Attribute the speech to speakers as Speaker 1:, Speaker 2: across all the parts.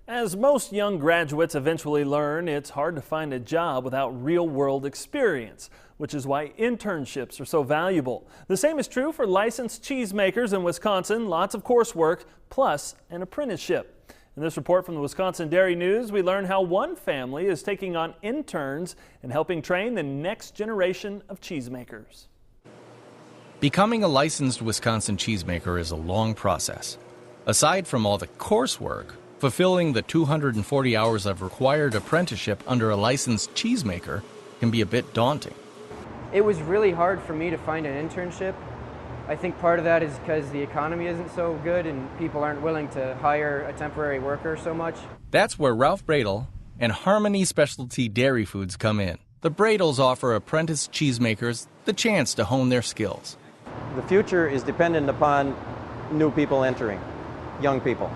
Speaker 1: As most young graduates eventually learn, it's hard to find a job without real-world experience, which is why internships are so valuable. The same is true for licensed cheesemakers in Wisconsin, lots of coursework, plus an apprenticeship. In this report from the Wisconsin Dairy News, we learn how one family is taking on interns and helping train the next generation of cheesemakers.
Speaker 2: Becoming a licensed Wisconsin cheesemaker is a long process. Aside from all the coursework, fulfilling the 240 hours of required apprenticeship under a licensed cheesemaker can be a bit daunting.
Speaker 3: It was really hard for me to find an internship. I think part of that is because the economy isn't so good and people aren't willing to hire a temporary worker so much.
Speaker 2: That's where Ralph Bradel and Harmony Specialty Dairy Foods come in. The Bradels offer apprentice cheesemakers the chance to hone their skills.
Speaker 4: The future is dependent upon new people entering, young people.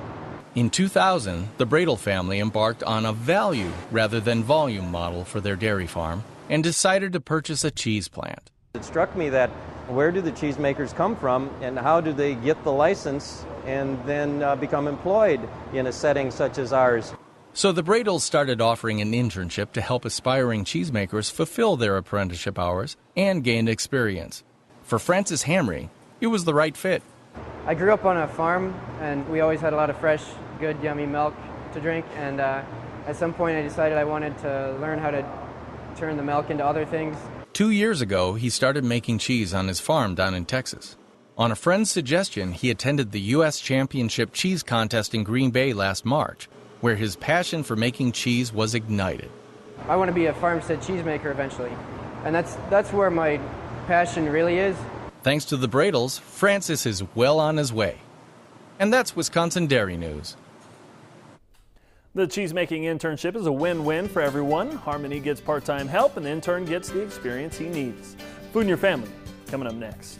Speaker 2: In 2000, the Bradel family embarked on a value rather than volume model for their dairy farm and decided to purchase a cheese plant.
Speaker 4: It struck me that where do the cheesemakers come from and how do they get the license and then become employed in a setting such as ours?
Speaker 2: So the Bradels started offering an internship to help aspiring cheesemakers fulfill their apprenticeship hours and gain experience. For Francis Hamry, it was the right fit.
Speaker 3: I grew up on a farm and we always had a lot of fresh, good, yummy milk to drink, and at some point I decided I wanted to learn how to turn the milk into other things.
Speaker 2: 2 years ago, he started making cheese on his farm down in Texas. On a friend's suggestion, he attended the U.S. Championship Cheese Contest in Green Bay last March, where his passion for making cheese was ignited.
Speaker 3: I want to be a farmstead cheesemaker eventually, and that's where my passion really is.
Speaker 2: Thanks to the Bradels, Francis is well on his way. And that's Wisconsin Dairy News.
Speaker 1: The cheesemaking internship is a win-win for everyone. Harmony gets part-time help and the intern gets the experience he needs. Food in Your Family, coming up next.